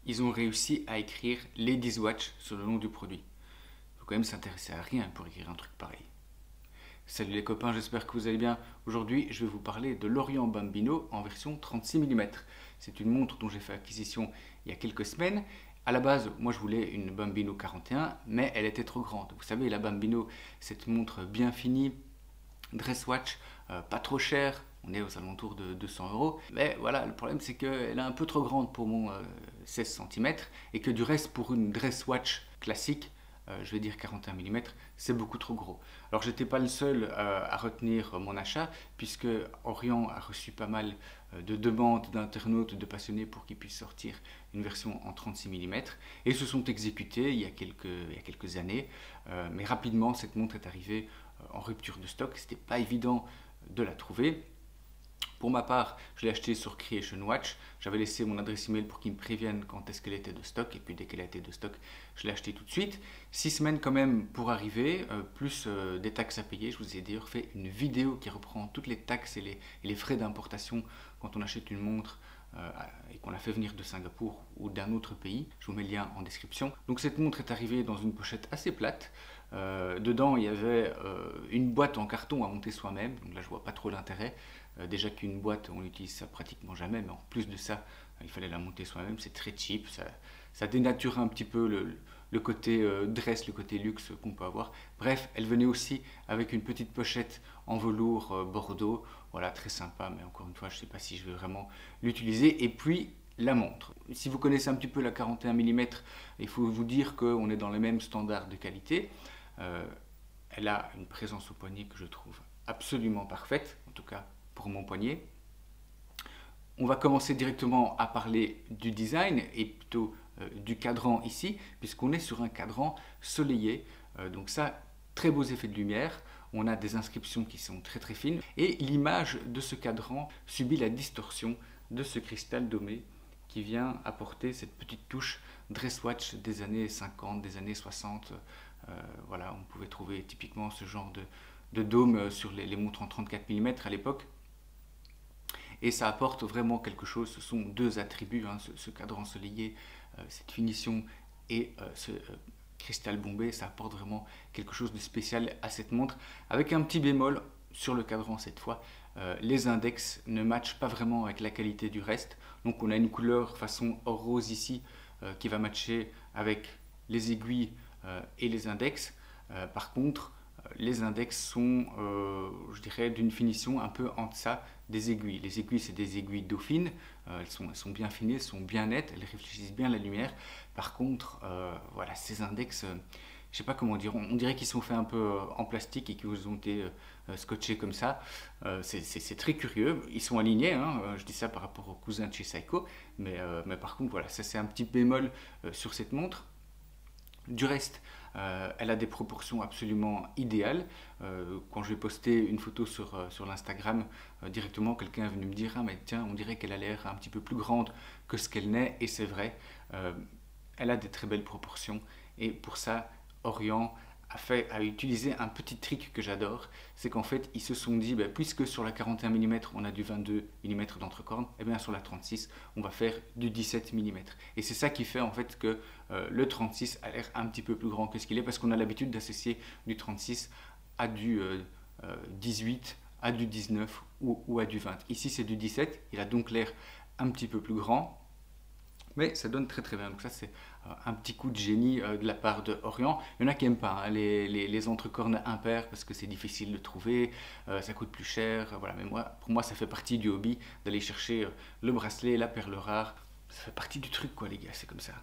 ils ont réussi à écrire Ladies Watch sur le nom du produit. Il faut quand même s'intéresser à rien pour écrire un truc pareil. Salut les copains, j'espère que vous allez bien. Aujourd'hui, je vais vous parler de l'Orient Bambino en version 36 mm. C'est une montre dont j'ai fait acquisition il y a quelques semaines. À la base, moi je voulais une Bambino 41, mais elle était trop grande. Vous savez, la Bambino, cette montre bien finie, dress watch, pas trop chère, on est aux alentours de 200 €. Mais voilà, le problème c'est qu'elle est un peu trop grande pour mon 16 cm et que du reste, pour une dress watch classique, je vais dire 41 mm, c'est beaucoup trop gros. Alors j'étais pas le seul à retenir mon achat, puisque Orient a reçu pas mal de demandes d'internautes, de passionnés pour qu'ils puissent sortir une version en 36 mm, et se sont exécutés il y a quelques années, mais rapidement cette montre est arrivée en rupture de stock, c'était pas évident de la trouver. Pour ma part, je l'ai acheté sur Creation Watch. J'avais laissé mon adresse email pour qu'ils me préviennent quand est-ce qu'elle était de stock. Et puis dès qu'elle a été de stock, je l'ai acheté tout de suite. 6 semaines quand même pour arriver, plus des taxes à payer. Je vous ai d'ailleurs fait une vidéo qui reprend toutes les taxes et les frais d'importation quand on achète une montre et qu'on la fait venir de Singapour ou d'un autre pays. Je vous mets le lien en description. Donc cette montre est arrivée dans une pochette assez plate. Dedans, il y avait une boîte en carton à monter soi-même. Donc là, je vois pas trop l'intérêt. Déjà qu'une boîte, on l'utilise ça pratiquement jamais, mais en plus de ça, il fallait la monter soi-même. C'est très cheap. Ça dénature un petit peu le côté dress, le côté luxe qu'on peut avoir. Bref, elle venait aussi avec une petite pochette en velours bordeaux. Voilà, très sympa, mais encore une fois, je ne sais pas si je vais vraiment l'utiliser. Et puis, la montre. Si vous connaissez un petit peu la 41 mm, il faut vous dire qu'on est dans les mêmes standards de qualité. Elle a une présence au poignet que je trouve absolument parfaite, en tout cas pour mon poignet. On va commencer directement à parler du design et plutôt du cadran ici, puisqu'on est sur un cadran soleillé. Donc ça, très beaux effets de lumière. On a des inscriptions qui sont très très fines et l'image de ce cadran subit la distorsion de ce cristal domé qui vient apporter cette petite touche dress watch des années 50, des années 60. Voilà, on pouvait trouver typiquement ce genre de dôme sur les montres en 34 mm à l'époque. Et ça apporte vraiment quelque chose. Ce sont deux attributs, hein, ce cadran ensoleillé, cette finition et ce cristal bombé, ça apporte vraiment quelque chose de spécial à cette montre, avec un petit bémol sur le cadran cette fois. Les index ne matchent pas vraiment avec la qualité du reste, donc on a une couleur façon or rose ici qui va matcher avec les aiguilles et les index. Par contre, les index sont, je dirais, d'une finition un peu en deçà des aiguilles. Les aiguilles, c'est des aiguilles dauphines, elles sont bien finies, elles sont bien nettes, elles réfléchissent bien la lumière. Par contre, voilà, ces index, je sais pas comment dire, on dirait qu'ils sont faits un peu en plastique et qu'ils ont été scotchés comme ça. C'est très curieux. Ils sont alignés, hein, je dis ça par rapport aux cousins de chez Seiko, mais par contre, voilà, ça c'est un petit bémol sur cette montre. Du reste, elle a des proportions absolument idéales. Quand je vais poster une photo sur l'Instagram, directement quelqu'un est venu me dire « Ah mais tiens, on dirait qu'elle a l'air un petit peu plus grande que ce qu'elle n'est » et c'est vrai. Elle a des très belles proportions et pour ça, Orient a utilisé un petit trick que j'adore, c'est qu'en fait ils se sont dit puisque sur la 41 mm on a du 22 mm d'entrecorne, et bien sur la 36 on va faire du 17 mm. Et c'est ça qui fait en fait que le 36 a l'air un petit peu plus grand que ce qu'il est, parce qu'on a l'habitude d'associer du 36 à du 18, à du 19 ou à du 20. Ici c'est du 17, il a donc l'air un petit peu plus grand. Mais ça donne très très bien. Donc ça c'est un petit coup de génie de la part de Orient. Il y en a qui n'aiment pas hein, les entrecornes impairs parce que c'est difficile de trouver, ça coûte plus cher. Voilà. Mais pour moi ça fait partie du hobby d'aller chercher le bracelet, la perle rare. Ça fait partie du truc quoi les gars, c'est comme ça.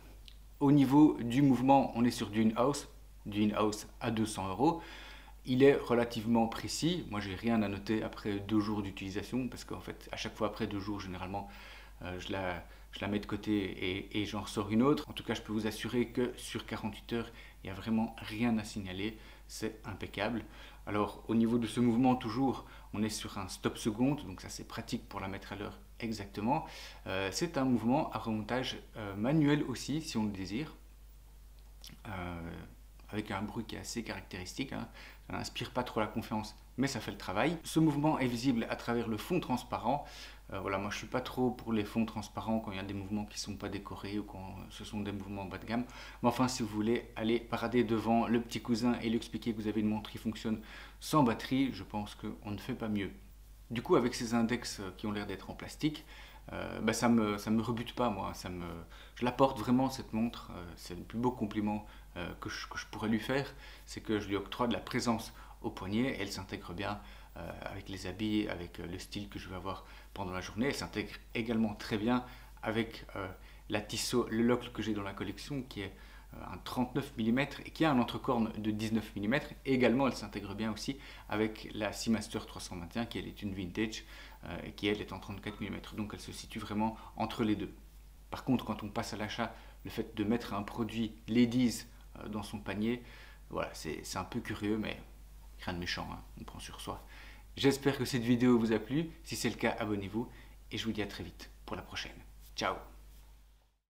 Au niveau du mouvement, on est sur du in-house à 200 €. Il est relativement précis. Moi j'ai rien à noter après 2 jours d'utilisation parce qu'en fait à chaque fois après 2 jours généralement je la mets de côté et j'en ressors une autre. En tout cas, je peux vous assurer que sur 48 heures, il n'y a vraiment rien à signaler. C'est impeccable. Alors, au niveau de ce mouvement, toujours, on est sur un stop seconde. Donc ça, c'est pratique pour la mettre à l'heure exactement. C'est un mouvement à remontage manuel aussi, si on le désire. Avec un bruit qui est assez caractéristique. Hein. Ça n'inspire pas trop la confiance, mais ça fait le travail. Ce mouvement est visible à travers le fond transparent. Voilà, moi je suis pas trop pour les fonds transparents quand il y a des mouvements qui sont pas décorés ou quand ce sont des mouvements bas de gamme. Mais enfin, si vous voulez aller parader devant le petit cousin et lui expliquer que vous avez une montre qui fonctionne sans batterie, je pense qu'on ne fait pas mieux. Du coup, avec ces index qui ont l'air d'être en plastique, ça me rebute pas, moi. Je la porte vraiment, cette montre. C'est le plus beau compliment que je pourrais lui faire. C'est que je lui octroie de la présence au poignet. Elle s'intègre bien avec les habits, avec le style que je vais avoir pendant la journée. Elle s'intègre également très bien avec la Tissot, le locle que j'ai dans la collection, qui est un 39 mm et qui a un entrecorne de 19 mm. Et également, elle s'intègre bien aussi avec la Seamaster 321 qui elle est une vintage et qui elle est en 34 mm. Donc elle se situe vraiment entre les deux. Par contre, quand on passe à l'achat, le fait de mettre un produit Ladies dans son panier, voilà, c'est un peu curieux, mais rien de méchant, hein, on prend sur soi. J'espère que cette vidéo vous a plu. Si c'est le cas, abonnez-vous et je vous dis à très vite pour la prochaine. Ciao!